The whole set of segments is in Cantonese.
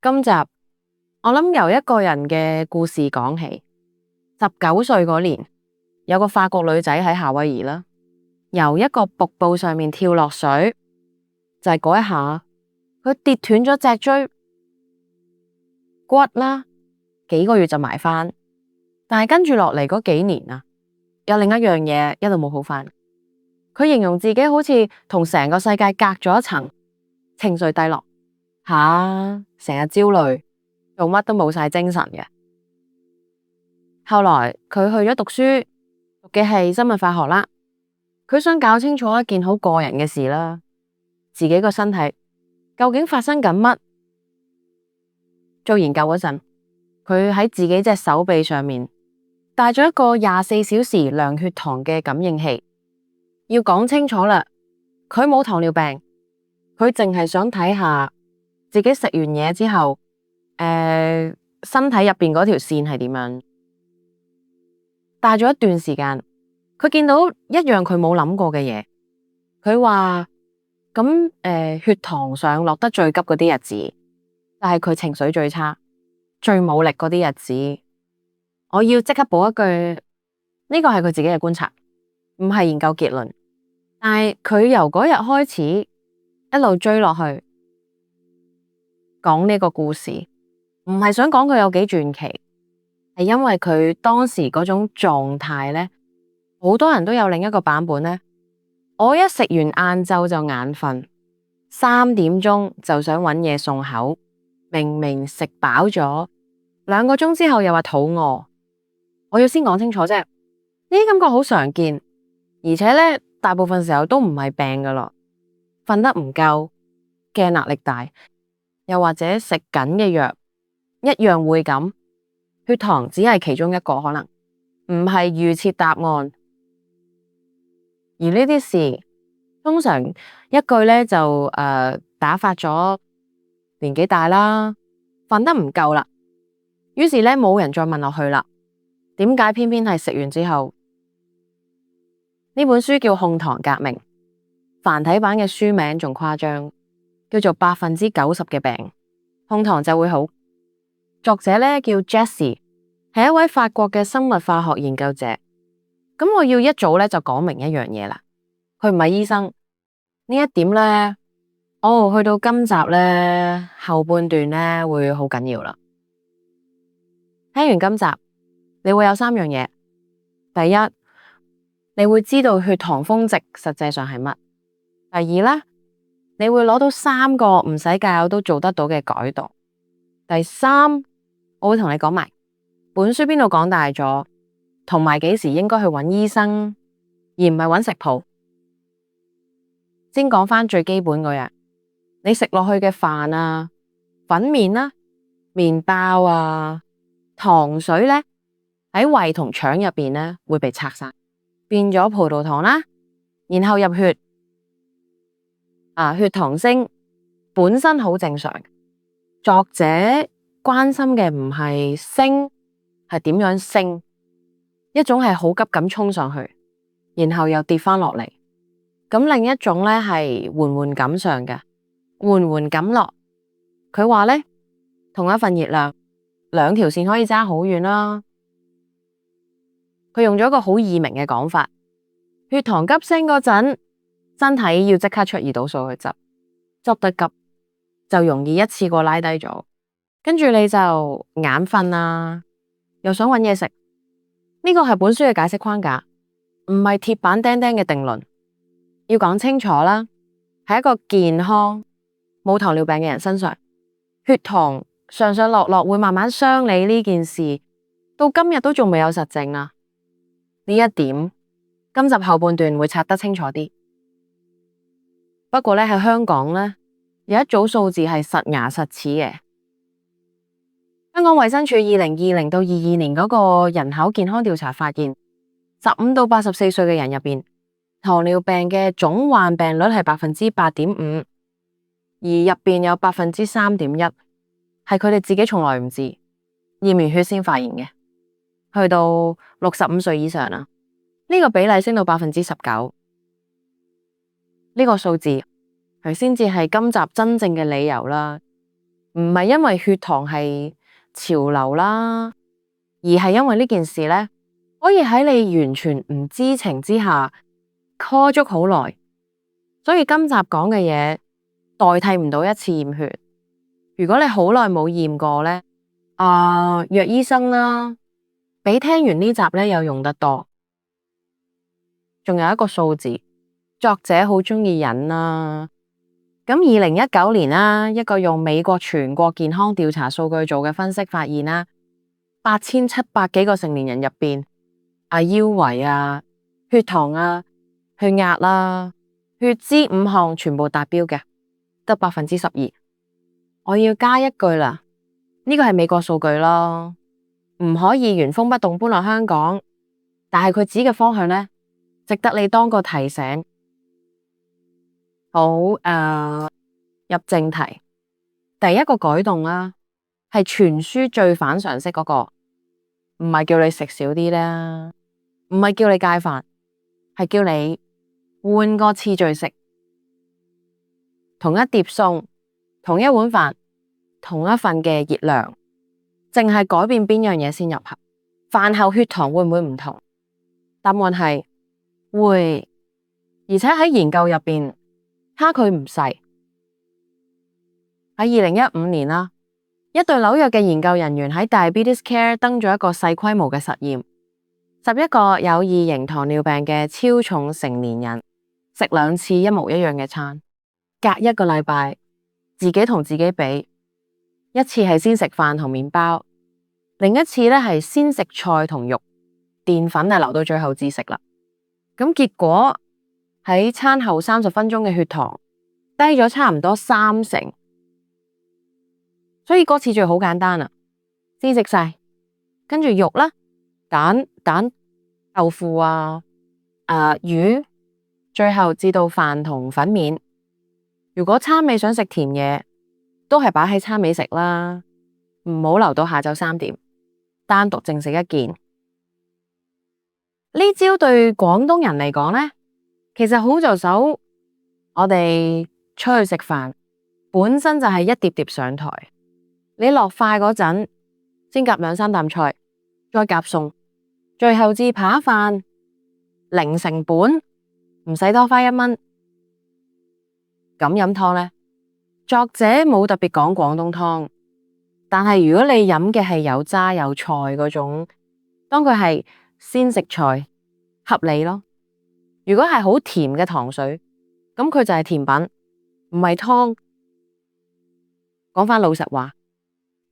今集我諗由一個人嘅故事講起。19歲嗰年，有個法國女仔喺夏威夷啦，由一個瀑布上面跳落水，就係嗰一下，佢跌斷咗脊椎骨啦，幾個月就埋返。但係跟住落嚟嗰幾年啊，有另一樣嘢一路冇好返。佢形容自己好似同成個世界隔咗一層，情緒低落，成日焦慮，做乜都冇晒精神嘅。後來佢去咗讀書，讀嘅係生物化學啦。佢想搞清楚一件好個人嘅事啦，自己個身體究竟發生緊乜？做研究嗰陣，佢喺自己隻手臂上面帶咗一個24小時量血糖嘅感應器。要講清楚啦，佢冇糖尿病，佢淨係想睇下自己食完嘢之後，身體入邊嗰條線係點樣。帶咗一段時間，佢見到一樣佢冇諗過嘅嘢。佢話咁血糖上落得最急嗰啲日子，但係佢情緒最差、最冇力嗰啲日子。我要即刻補一句，呢個係佢自己嘅觀察，唔係研究結論。但係佢由嗰日開始一路追落去講呢個故事，唔係想講佢有幾傳奇，係因為佢當時嗰種狀態呢，好多人都有另一個版本呢。我一食完晏晝就眼瞓，3點鐘就想搵嘢送口，明明食飽咗，2個鐘之後又話肚餓。我要先講清楚啫，呢啲感覺好常見，而且呢，大部分時候都唔係病噶啦，瞓得唔夠，嘅壓力大，又或者食緊嘅藥一樣會咁。血糖只係其中一個可能，唔係預設答案。而呢啲事通常一句呢就打發咗年紀大啦，瞓得唔夠啦，於是呢，冇人再問落去啦。點解偏偏係食完之後？呢本書叫《控糖革命》，繁體版嘅書名仲誇張，叫做90%嘅病控糖就會好。作者呢叫 Jessie， 係一位法國嘅生物化學研究者。咁我要一早呢就講明一樣嘢啦，佢唔係醫生。呢一點呢，去到今集呢，後半段呢會好緊要啦。聽完今集，你會有3樣嘢。第一，你會知道血糖峰值實際上係乜。第二呢，你會攞到3個唔使教都做得到嘅改動。第三，我會同你講埋本書邊度講大咗，同埋幾時應該去揾醫生，而唔係揾食譜。先講返最基本嗰樣，你食落去嘅飯啊、粉麵啦、麵包啊、糖水呢，喺胃同腸入邊呢會被拆散，變咗葡萄糖啦，然後入血。血糖升本身好正常，作者關心嘅唔係升，係點樣升。一種係好急咁衝上去，然後又跌返落嚟。咁另一種呢係緩緩咁上嘅，緩緩咁落。佢話呢，同一份熱量，2條線可以差好遠啦。佢用咗一個好易明嘅講法，血糖急升嗰陣，身體要即刻出胰島素去執得急，就容易一次過拉低咗，跟住你就眼瞓啊，又想搵嘢食。呢個係本書嘅解釋框架，唔係鐵板釘釘嘅定論。要講清楚啦，喺一個健康冇糖尿病嘅人身上，血糖上上落落會慢慢傷你呢件事，到今日都仲未有實證啊。呢一點今集後半段會拆得清楚啲。不過呢，喺香港呢，有一組數字係實牙實齒嘅。香港衛生署2020到22年嗰個人口健康調查發現，15到84歲嘅人入邊，糖尿病嘅總患病率係8.5%，而入邊有3.1%係佢哋自己從來唔知，驗完血先發現嘅。去到65歲以上啦，呢個比例升到19%。呢個數字佢先至係今集真正嘅理由啦，唔唔係因為血糖係潮流啦，而係因為呢件事呢，可以喺你完全唔知情之下 call 足好耐。所以今集講嘅嘢代替唔到一次驗血。如果你好耐冇驗過呢，約醫生啦，比聽完呢集呢有用得多。仲有一個數字，作者好鍾意引啦。咁2019年啦，一個用美國全國健康調查數據做嘅分析發現啦，8700幾個成年人入邊，腰圍啊、血糖啊、血壓啦、血脂5項全部達標嘅，得12%。我要加一句啦，呢個係美國數據咯，唔可以原封不動搬落香港，但係佢指嘅方向呢，值得你當個提醒。好，入正題，第一個改動啦，係全書最反常識嗰個，唔係叫你食少啲啦，唔係叫你戒飯，係叫你換個次序食，同一碟餸，同一碗飯，同一份嘅熱量，淨係改變邊樣嘢先入口，飯後血糖會唔會唔同？答案係會，而且喺研究入邊差距唔細。喺2015年啦，一隊紐約嘅研究人員喺 Diabetes Care 登咗一個細規模嘅實驗，11個有2型糖尿病嘅超重成年人食2次一模一樣嘅餐，隔1個禮拜自己同自己比，一次係先食飯同麵包，另一次咧係先食菜同肉，澱粉係留到最後至食啦。咁結果喺餐後30分鐘嘅血糖低咗差唔多30%，所以嗰次序好簡單啊，先食晒，跟住肉啦、蛋、豆腐啊、魚，最後至到飯同粉麵。如果餐尾想食甜嘢，都係擺喺餐尾食啦，唔好留到下晝3點，單獨淨食一件。呢招對廣東人嚟講呢，其實好就手。我哋出去食飯，本身就係一碟碟上台，你落筷嗰陣先夾2-3啖菜，再夾餸，最後至扒飯，零成本，唔使多花1蚊。咁飲湯呢，作者冇特別講廣東湯，但係如果你飲嘅係有渣有菜嗰種，當佢係先食菜，合理咯。如果係好甜嘅糖水，咁佢就係甜品，唔係湯。講返老實話，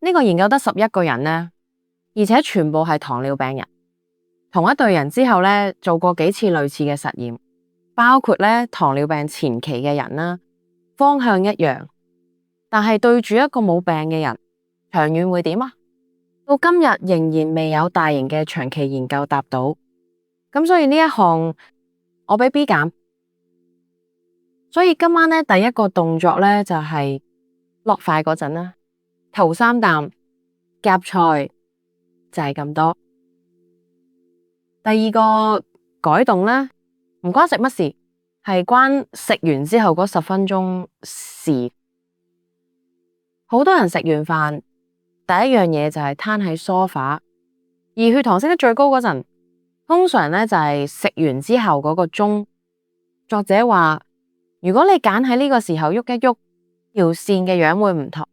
呢個研究得11個人呢，而且全部係糖尿病人，同一隊人之後呢，做過幾次類似嘅實驗，包括呢糖尿病前期嘅人啦，方向一樣，但係對住一個冇病嘅人，長遠會點啊？到今日仍然未有大型嘅長期研究答到，咁所以呢一項我俾 B 減。所以今晚呢，第一個動作呢，就係落筷嗰陣啦，頭3啖夾菜就係咁多。第二個改動呢，唔關食乜事，係關食完之後嗰10分鐘事。好多人食完飯第一樣嘢就係攤喺梳化，而血糖升得最高嗰陣，通常呢，就係食完之後嗰個鐘。作者話，如果你揀喺呢個時候喐一喐，條線嘅樣會唔同。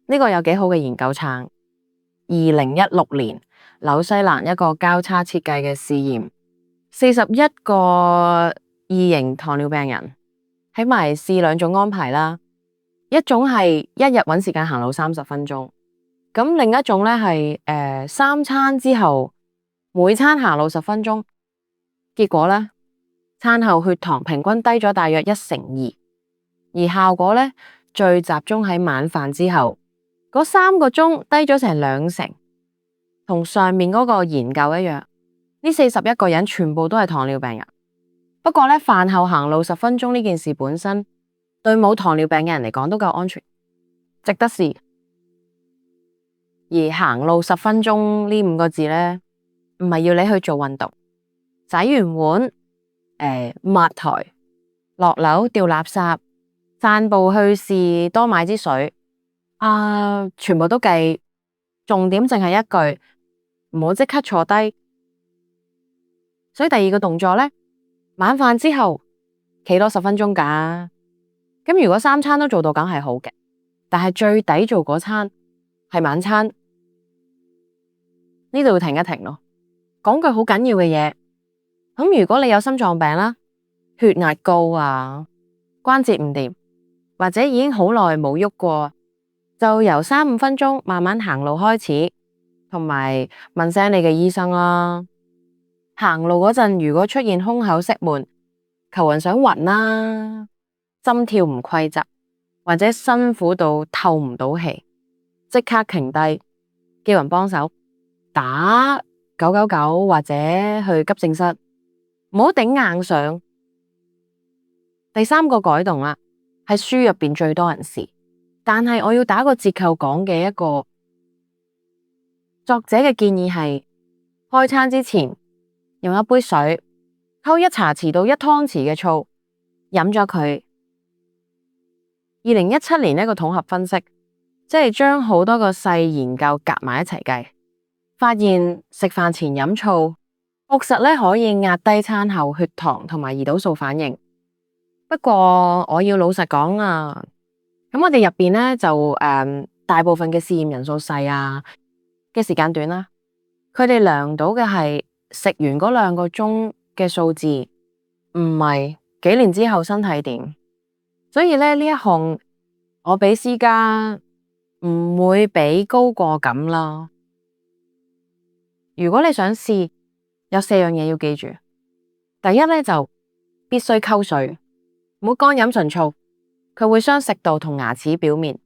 呢個有幾好嘅研究撐。2016年紐西蘭一個交叉設計嘅試驗，41個2型糖尿病人喺埋試2種安排啦，一種係一日搵時間行路30分鐘，咁另一種呢係3餐之後每餐行路10分鐘，結果呢，餐後血糖平均低咗大約1/2，而效果呢，最集中喺晚飯之後嗰3個鐘低咗成2成，同上面嗰個研究一樣。呢41個人全部都係糖尿病人，不過呢，飯後行路10分鐘呢件事本身對冇糖尿病嘅人嚟講都夠安全，值得試。而行路10分鐘呢5個字呢，唔係要你去做運動，洗完碗抹台、落樓掉垃圾、散步去試多買支水，全部都記，重點淨係一句，唔好即刻坐低。所以第二個動作呢，晚飯之後企多10分鐘㗎。咁如果3餐都做到，梗係好嘅。但係最抵做嗰餐係晚餐，呢度要停一停咯。講句好緊要嘅嘢，咁如果你有心臟病啦、血壓高啊、關節唔掂，或者已經好耐冇喐過，就由3-5分鐘慢慢行路開始，同埋問聲你嘅醫生啦。行路嗰陣如果出現胸口息悶、頭暈想暈啦、心跳唔規則，或者辛苦到透唔到氣，即刻停低，叫人幫手打999或者去急症室，唔好頂硬上。第3個改動啦，係書入邊最多人試，但係我要打個折扣講嘅一個作者嘅建議係，開餐之前用一杯水溝1茶匙到1湯匙嘅醋，飲咗佢。2017年一個統合分析，即係將好多個細研究夾埋一齊計，發現食飯前飲醋確實咧可以壓低餐後血糖同埋胰島素反應。不過我要老實講啊，咁我哋入邊咧就大部分嘅試驗人數細啊，嘅時間短啦，佢哋量到嘅係食完嗰2個鐘嘅數字，唔係幾年之後身體點。所以咧呢一項我俾私家唔會俾高過咁啦。如果你想試，有4樣嘢要記住。第一咧就必須溝水，唔好乾飲純醋，佢會傷食道同牙齒表面。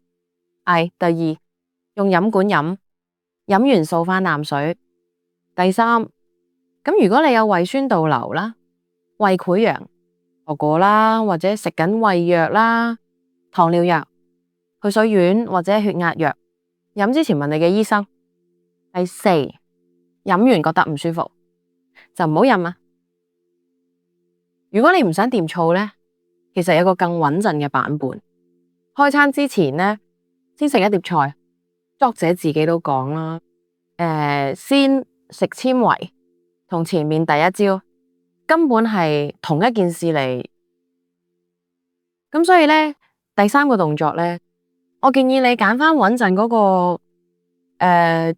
第二，用飲管飲，飲完掃返啖水。第3，咁如果你有胃酸倒流啦、胃潰瘍、學過啦，或者食緊胃藥啦、糖尿藥、去水丸或者血壓藥，飲之前問你嘅醫生。第4，飲完覺得唔舒服就唔好飲啊。如果你唔想掂醋呢，其實有個更穩陣嘅版本。開餐之前呢，先食一碟菜，作者自己都講啦，先食纖維同前面第一招根本係同一件事嚟。咁所以呢，第3個動作呢，我建議你揀返穩陣嗰個，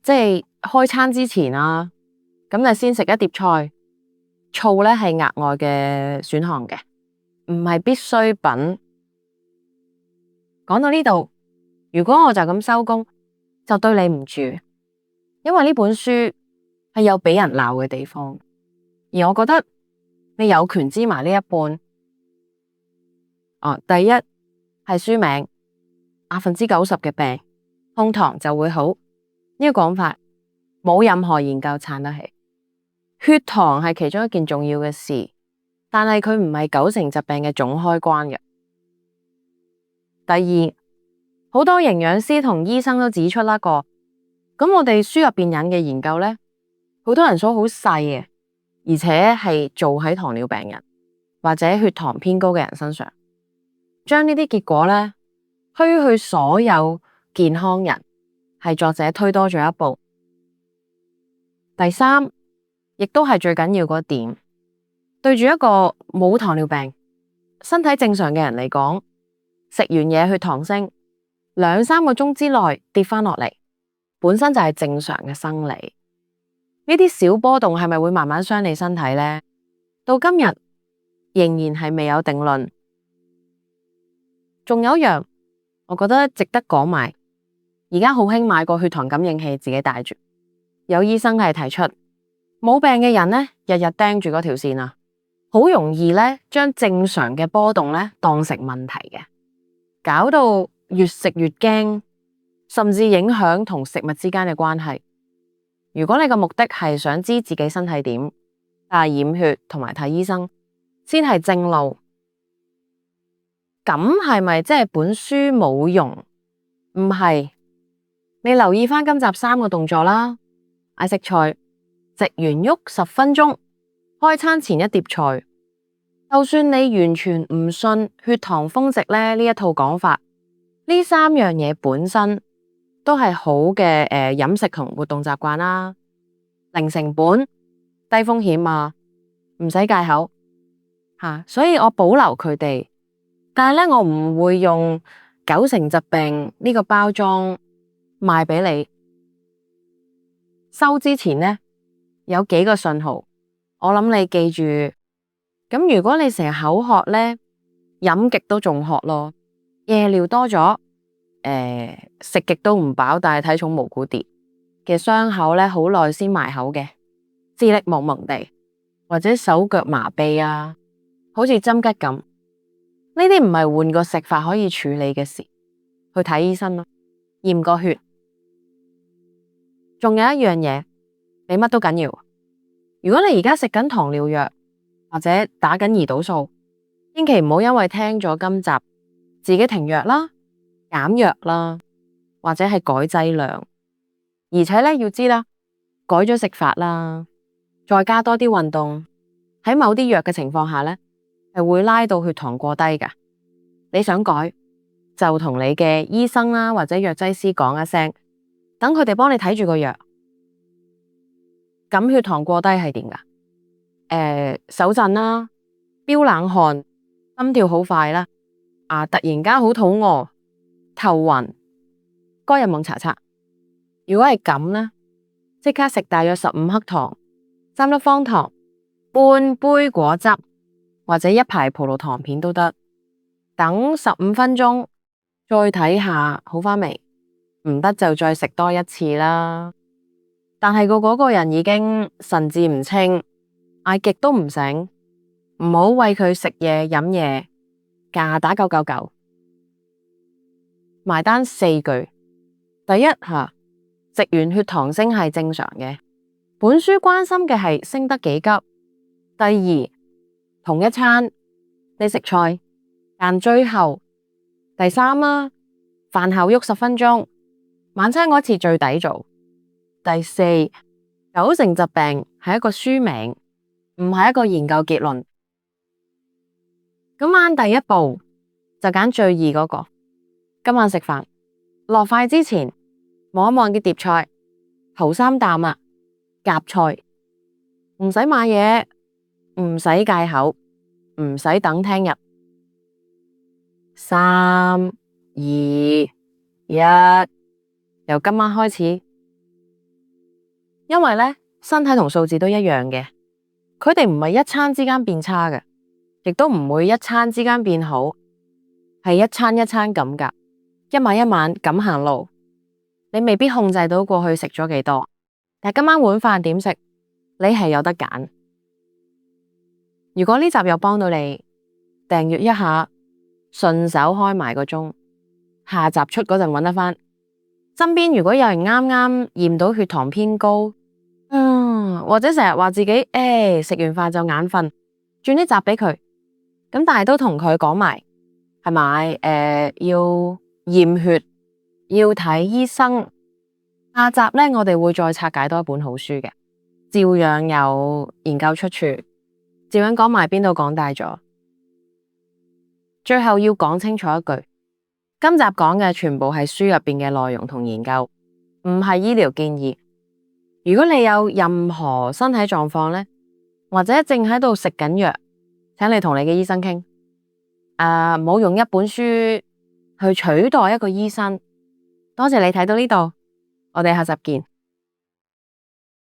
即係開餐之前啊，咁就先食一碟菜。醋呢係額外嘅選項嘅，唔係必需品。講到呢度，如果我就咁收工，就對你唔住，因為呢本書係有俾人鬧嘅地方，而我覺得你有權知埋呢一半。第一係書名，90%嘅病控糖就會好，呢個講法冇任何研究撐得起。血糖係其中一件重要嘅事，但係佢唔係90%疾病嘅總開關嘅。第二，好多營養師同醫生都指出啦，咁我哋書入邊引嘅研究呢，好多人數好細嘅，而且係做喺糖尿病人或者血糖偏高嘅人身上，將呢啲結果呢推去所有健康人，係作者推多咗一步。第3，亦都係最緊要嗰點，對住一個冇糖尿病、身體正常嘅人嚟講，食完嘢血糖升2-3個鐘之內跌返落嚟，本身就係正常嘅生理。呢啲小波動係咪會慢慢傷你身體呢？到今日仍然係未有定論。仲有一樣，我覺得值得講埋，而家好興買個血糖感應器自己帶住。有醫生係提出，冇病嘅人呢，日日盯住嗰條線啊，好容易呢將正常嘅波動呢當成問題嘅，搞到越食越驚，甚至影響同食物之間嘅關係。如果你個目的係想知自己身體點，但係驗血同埋睇醫生先係正路，咁係咪即係本書冇用？唔係，你留意返今集3個動作啦，嗌食菜。食完喐10分鐘，開餐前一碟菜。就算你完全唔信血糖峰值呢一套講法，呢三樣嘢本身都係好嘅飲食同活動習慣啦，零成本、低風險啊，唔使戒口所以我保留佢哋，但係咧我唔會用90%疾病呢個包裝賣俾你。收之前呢，有幾個信號，我諗你記住。咁如果你成日口渴呢，飲極都仲渴咯，夜尿多咗，食極都唔飽，但係體重無故跌嘅傷口呢，好耐先埋口嘅，視力蒙蒙地，或者手腳麻痹啊，好似針吉咁，呢啲唔係換個食法可以處理嘅事，去睇醫生咯，驗個血。仲有一樣嘢，比乜都緊要。如果你而家食緊糖尿藥或者打緊胰島素，千祈唔好因為聽咗今集自己停藥啦、減藥啦，或者係改劑量。而且咧要知啦，改咗食法啦，再加多啲運動，喺某啲藥嘅情況下咧，係會拉到血糖過低噶。你想改就同你嘅醫生啦或者藥劑師講一聲，等佢哋幫你睇住個藥。咁血糖過低係點噶？手震啦，飆冷汗，心跳好快啦，突然間好肚餓，頭暈，該入網查查。如果係咁呢，即刻食大約15克糖、3粒方糖、半杯果汁或者一排葡萄糖片都得。等15分鐘，再睇下好返未？唔得就再食多一次啦。但係嗰個人已經神志唔清，嗌極都唔醒，唔好餵佢食嘢飲嘢，架打999。埋單4句。第一食完血糖升係正常嘅，本書關心嘅係升得幾急。第二，同一餐你食菜，但最後。第三啦，飯後喐10分鐘，晚餐嗰次最抵做。第四，90%疾病係一個書名，唔係一個研究結論。今晚第一步就揀最易嗰個。今晚食飯落筷之前望一望啲碟菜，頭3啖啦，夾菜，唔使買嘢，唔使戒口，唔使等聽日。3、2、1，由今晚開始。因為呢，身體同數字都一樣嘅，佢哋唔係一餐之間變差嘅，亦都唔會一餐之間變好，係一餐一餐咁噶，一晚一晚咁行路。你未必控制到過去食咗幾多，但今晚碗飯點食，你係有得揀。如果呢集又幫到你，訂閱一下，順手開埋個鐘，下集出嗰陣揾得返。身邊如果有人啱啱驗到血糖偏高，或者成日話自己食完飯就眼瞓，轉啲集俾佢，咁但係都同佢講埋，係咪要驗血，要睇醫生。下集呢，我哋會再拆解多一本好書嘅，照樣有研究出處，照樣講埋邊度講大咗。最後要講清楚一句，今集講嘅全部係書入邊嘅內容同研究，唔係醫療建議。如果你有任何身體狀況呢，或者正喺度食緊藥，請你同你嘅醫生傾，唔好用一本書去取代一個醫生。多謝你睇到呢度，我哋下集見。